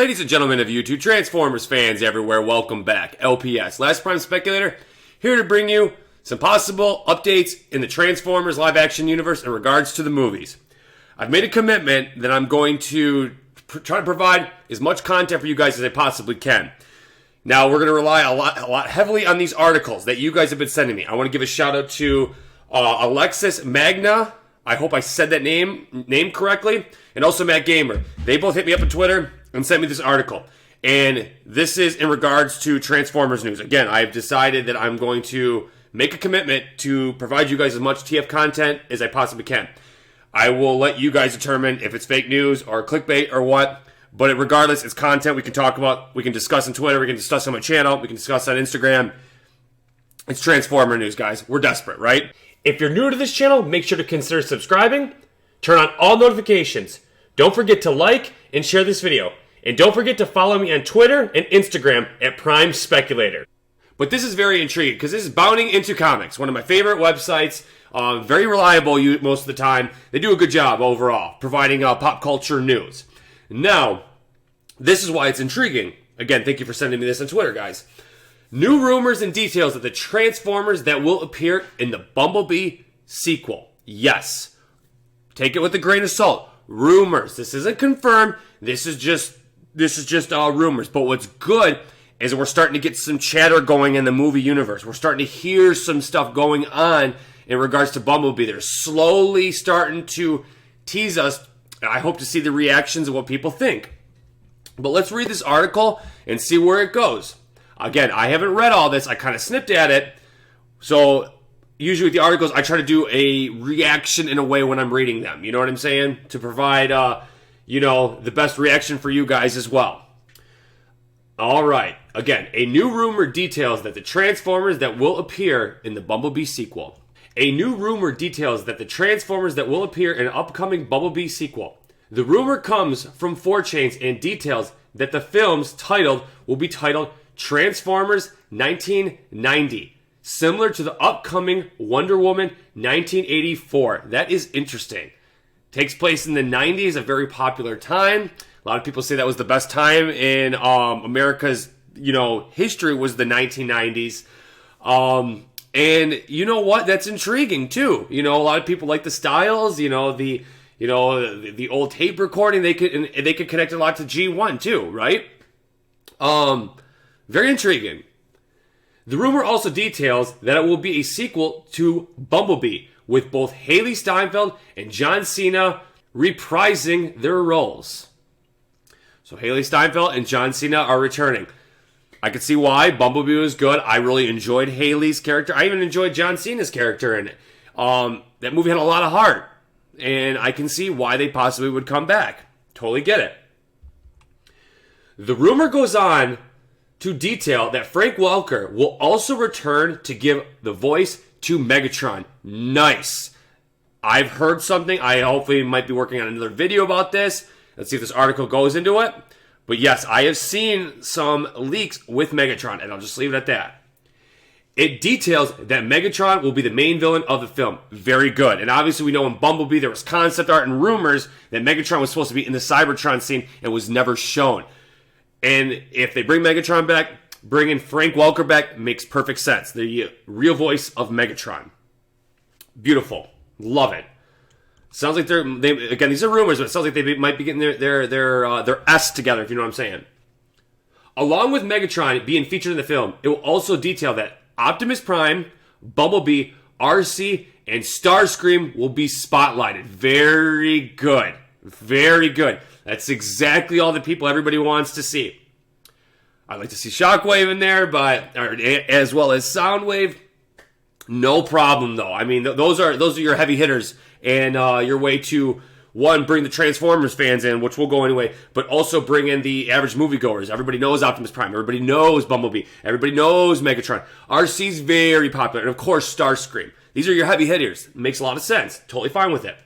Ladies and gentlemen of YouTube, Transformers fans everywhere, welcome back. LPS, Last Prime Speculator, here to bring you some possible updates in the Transformers live-action universe in regards to the movies. I've made a commitment that I'm going to try to provide as much content for you guys as I possibly can. Now, we're going to rely a lot heavily on these articles that you guys have been sending me. I want to give a shout-out to Alexis Magna. I hope I said that name correctly. And also Matt Gamer. They both hit me up on Twitter and sent me this article. And this is in regards to Transformers news. Again, I've decided that I'm going to make a commitment to provide you guys as much TF content as I possibly can. I will let you guys determine if it's fake news or clickbait or what. But regardless, it's content we can talk about. We can discuss on Twitter. We can discuss on my channel. We can discuss on Instagram. It's Transformer news, guys. We're desperate, right? If you're new to this channel, make sure to consider subscribing. Turn on all notifications. Don't forget to like and share this video. And don't forget to follow me on Twitter and Instagram at Prime Speculator. But this is very intriguing because this is Bounding Into Comics, one of my favorite websites. Very reliable most of the time. They do a good job overall, providing pop culture news. Now, this is why it's intriguing. Again, thank you for sending me this on Twitter, guys. New rumors and details of the Transformers that will appear in the Bumblebee sequel. Yes. Take it with a grain of salt. Rumors. This isn't confirmed. This is just rumors. But what's good is we're starting to get some chatter going in the movie universe. We're starting to hear some stuff going on in regards to Bumblebee. They're slowly starting to tease us. I hope to see the reactions of what people think. But let's read this article and see where it goes. Again, I haven't read all this. I kind of snipped at it. So usually with the articles, I try to do a reaction in a way when I'm reading them. You know what I'm saying? To provide, the best reaction for you guys as well. All right. Again, a new rumor details that the Transformers that will appear in the Bumblebee sequel. A new rumor details that the Transformers that will appear in an upcoming Bumblebee sequel. The rumor comes from 4chans and details that the film's title will be titled Transformers 1990, similar to the upcoming Wonder Woman 1984. That is interesting. Takes place in the 90s, a very popular time. A lot of people say that was the best time in America's, history was the 1990s. And you know what? That's intriguing too. A lot of people like the styles, the old tape recording. They could connect a lot to G1 too, right? Very intriguing. The rumor also details that it will be a sequel to Bumblebee, with both Hailee Steinfeld and John Cena reprising their roles. So Hailee Steinfeld and John Cena are returning. I could see why. Bumblebee was good. I really enjoyed Hailee's character. I even enjoyed John Cena's character in it. That movie had a lot of heart. And I can see why they possibly would come back. Totally get it. The rumor goes on to detail that Frank Welker will also return to give the voice to Megatron. Nice. I've heard something. I hopefully might be working on another video about this. Let's see if this article goes into it. But yes, I have seen some leaks with Megatron, and I'll just leave it at that. It details that Megatron will be the main villain of the film. Very good. And obviously we know in Bumblebee there was concept art and rumors that Megatron was supposed to be in the Cybertron scene and was never shown. And if they bring Megatron back, bringing Frank Welker back makes perfect sense. The real voice of Megatron. Beautiful. Love it. Sounds like again, these are rumors, but it sounds like they might be getting their S together, if you know what I'm saying. Along with Megatron being featured in the film, it will also detail that Optimus Prime, Bumblebee, Arcee, and Starscream will be spotlighted. Very good. Very good. That's exactly all the people everybody wants to see. I'd like to see Shockwave in there, as well as Soundwave. No problem, though. I mean, those are your heavy hitters, and your way to, one, bring the Transformers fans in, which will go anyway, but also bring in the average moviegoers. Everybody knows Optimus Prime. Everybody knows Bumblebee. Everybody knows Megatron. Arcee's very popular, and of course, Starscream. These are your heavy hitters. Makes a lot of sense. Totally fine with it.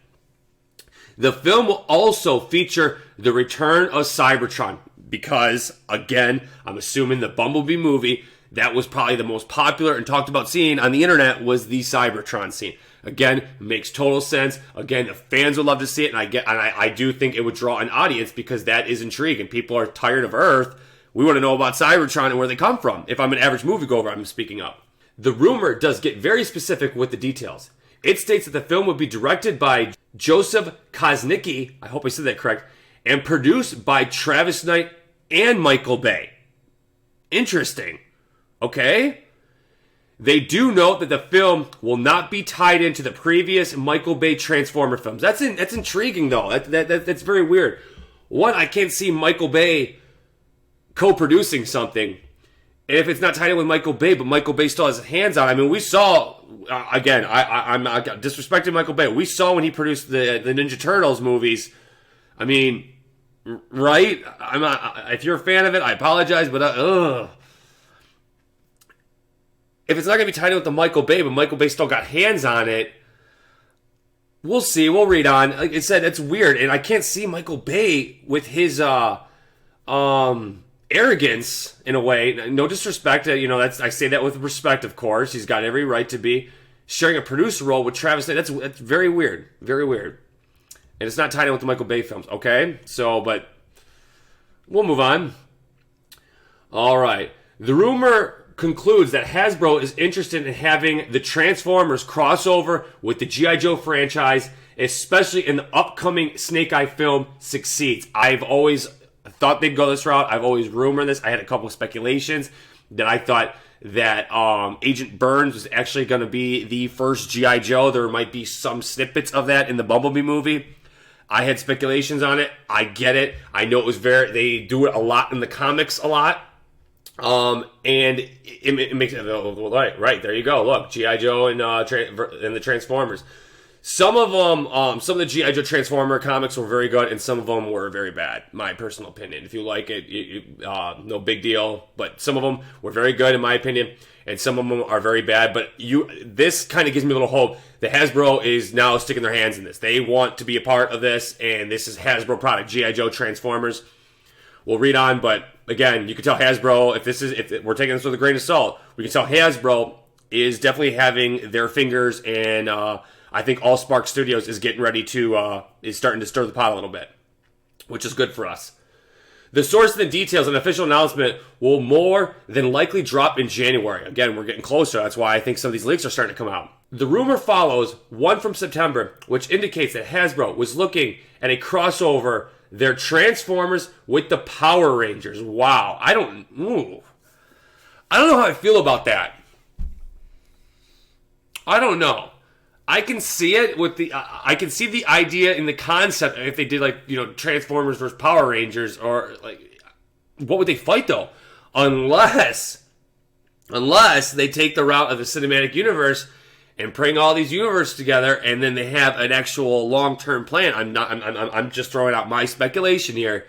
The film will also feature the return of Cybertron because, again, I'm assuming the Bumblebee movie, that was probably the most popular and talked about scene on the internet was the Cybertron scene. Again, makes total sense. Again, the fans would love to see it, and I do think it would draw an audience because that is intriguing. People are tired of Earth. We want to know about Cybertron and where they come from. If I'm an average moviegoer, I'm speaking up. The rumor does get very specific with the details. It states that the film would be directed by Joseph Kosnicki, I hope I said that correct, and produced by Travis Knight and Michael Bay. Interesting. Okay? They do note that the film will not be tied into the previous Michael Bay Transformer films. That's intriguing, though. That's very weird. One, I can't see Michael Bay co-producing something, and if it's not tied in with Michael Bay, but Michael Bay still has his hands on it. I mean, we saw, again, I'm not disrespecting Michael Bay. We saw when he produced the Ninja Turtles movies. I mean, right? I'm not, if you're a fan of it, I apologize, but if it's not going to be tied in with the Michael Bay, but Michael Bay still got hands on it, we'll see. We'll read on. Like I said, it's weird, and I can't see Michael Bay with his arrogance in a way. No disrespect, I say that with respect, of course. He's got every right to be sharing a producer role with Travis Knight. That's very weird, very weird, and it's not tied in with the Michael Bay films. Okay, so but we'll move on. All right, the rumor concludes that Hasbro is interested in having the Transformers crossover with the G.I. Joe franchise, especially in the upcoming Snake Eye film succeeds. I've always thought they'd go this route. I've always rumored this. I had a couple of speculations that I thought that Agent Burns was actually going to be the first G.I. Joe. There might be some snippets of that in the Bumblebee movie. I had speculations on it. I get it. I know they do it a lot in the comics a lot. And it makes it right. There you go. Look, G.I. Joe and the Transformers. Some of them, some of the G.I. Joe Transformer comics were very good, and some of them were very bad. My personal opinion. If you like it, no big deal. But some of them were very good, in my opinion, and some of them are very bad. But this kind of gives me a little hope that Hasbro is now sticking their hands in this. They want to be a part of this, and this is Hasbro product, G.I. Joe Transformers. We'll read on, but again, you can tell Hasbro, if we're taking this with a grain of salt, we can tell Hasbro is definitely having their fingers, and I think Allspark Studios is getting ready is starting to stir the pot a little bit, which is good for us. The source and the details and official announcement will more than likely drop in January. Again, we're getting closer. That's why I think some of these leaks are starting to come out. The rumor follows one from September, which indicates that Hasbro was looking at a crossover their Transformers with the Power Rangers. Wow. I don't know how I feel about that. I don't know. I can see it I can see the idea in the concept if they did Transformers versus Power Rangers, or what would they fight though? Unless they take the route of the cinematic universe and bring all these universes together, and then they have an actual long-term plan. I'm just throwing out my speculation here.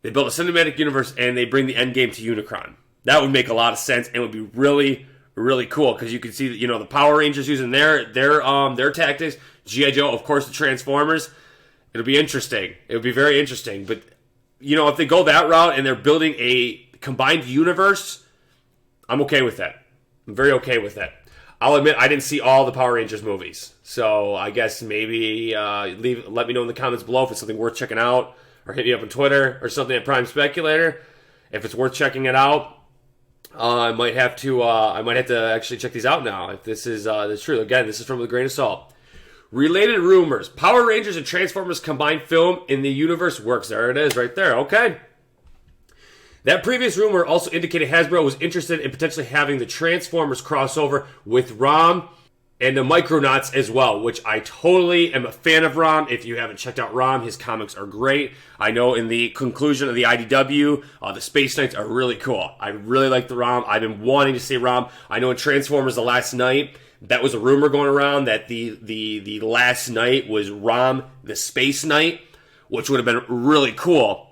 They build a cinematic universe and they bring the Endgame to Unicron. That would make a lot of sense and would be really, really cool, because you can see the Power Rangers using their tactics. G.I. Joe, of course, the Transformers. It'll be interesting. It would be very interesting. But if they go that route and they're building a combined universe, I'm okay with that. I'm very okay with that. I'll admit I didn't see all the Power Rangers movies, so I guess maybe let me know in the comments below if it's something worth checking out, or hit me up on Twitter or something at Prime Speculator if it's worth checking it out. I might have to actually check these out now if this is true. Again, this is from a grain of salt. Related rumors: Power Rangers and Transformers combined film in the universe works. There it is, right there. Okay. That previous rumor also indicated Hasbro was interested in potentially having the Transformers crossover with Rom and the Micronauts as well, which I totally am a fan of Rom. If you haven't checked out Rom, his comics are great. I know in the conclusion of the IDW, the Space Knights are really cool. I really like the Rom. I've been wanting to see Rom. I know in Transformers The Last Knight, that was a rumor going around that the Last Knight was Rom the Space Knight, which would have been really cool.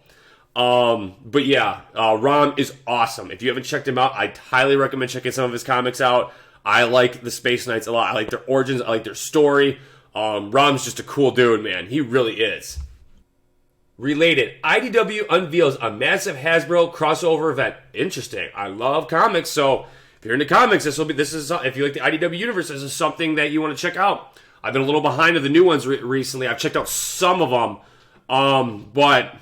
But yeah, Rom is awesome. If you haven't checked him out, I highly recommend checking some of his comics out. I like the Space Knights a lot. I like their origins. I like their story. Rom's just a cool dude, man. He really is. related. IDW unveils a massive Hasbro crossover event. Interesting. I love comics, so if you're into comics, if you like the IDW universe, this is something that you want to check out. I've been a little behind of the new ones recently. I've checked out some of them, but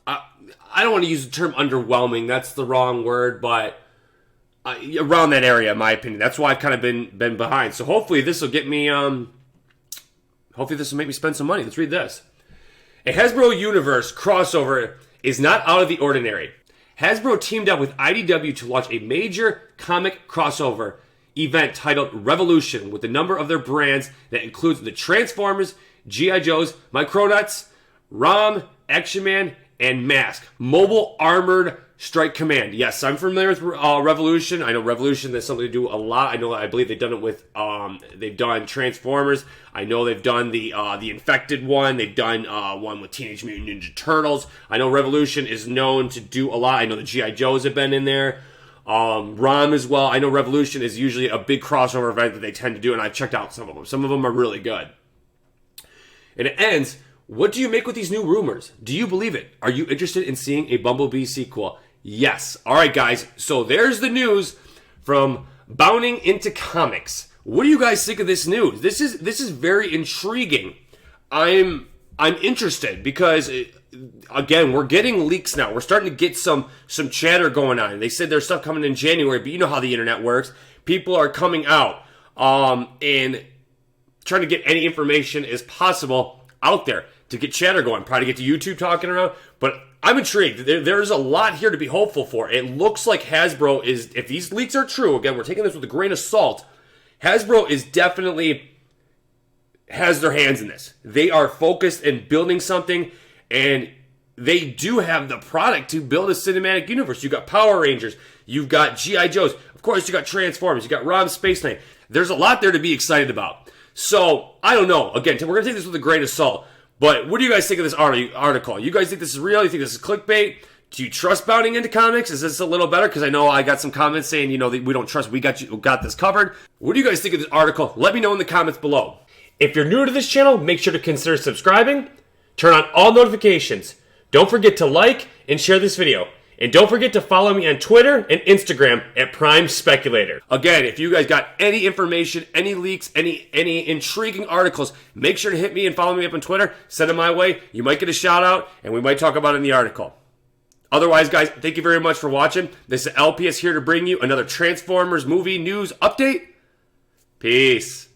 I don't want to use the term underwhelming. That's the wrong word, but around that area, in my opinion. That's why I've kind of been behind. So hopefully this will get me. Hopefully this will make me spend some money. Let's read this. A Hasbro Universe crossover is not out of the ordinary. Hasbro teamed up with IDW to launch a major comic crossover event titled Revolution with a number of their brands that includes the Transformers, G.I. Joes, Micronauts, ROM, Action Man, and Mask. Mobile Armored Strike Command. Yes, I'm familiar with Revolution. I know Revolution has something to do a lot. I believe they've done it with, they've done Transformers. I know they've done the Infected one. They've done one with Teenage Mutant Ninja Turtles. I know Revolution is known to do a lot. I know the G.I. Joes have been in there. ROM as well. I know Revolution is usually a big crossover event that they tend to do, and I've checked out some of them. Some of them are really good. And it ends, what do you make with these new rumors? Do you believe it? Are you interested in seeing a Bumblebee sequel? Yes. All right, guys. So there's the news from Bounding into Comics. What do you guys think of this news? This is very intriguing. I'm interested because, again, we're getting leaks now. We're starting to get some chatter going on. They said there's stuff coming in January, but you know how the internet works. People are coming out and trying to get any information as possible out there to get chatter going. Probably get to YouTube talking around, but I'm intrigued. There's a lot here to be hopeful for. It looks like Hasbro is, if these leaks are true, again, we're taking this with a grain of salt, Hasbro is definitely has their hands in this. They are focused in building something, and they do have the product to build a cinematic universe. You've got Power Rangers, you've got G.I. Joes, of course you got Transformers, you got Rom Space Knight. There's a lot there to be excited about. So, I don't know. Again, we're going to take this with a grain of salt. But what do you guys think of this article? You guys think this is real? You think this is clickbait? Do you trust Bounding into Comics? Is this a little better? Because I know I got some comments saying, we don't trust. We got this covered. What do you guys think of this article? Let me know in the comments below. If you're new to this channel, make sure to consider subscribing. Turn on all notifications. Don't forget to like and share this video. And don't forget to follow me on Twitter and Instagram at Prime Speculator. Again, if you guys got any information, any leaks, any intriguing articles, make sure to hit me and follow me up on Twitter. Send them my way. You might get a shout out, and we might talk about it in the article. Otherwise, guys, thank you very much for watching. This is LPS here to bring you another Transformers movie news update. Peace.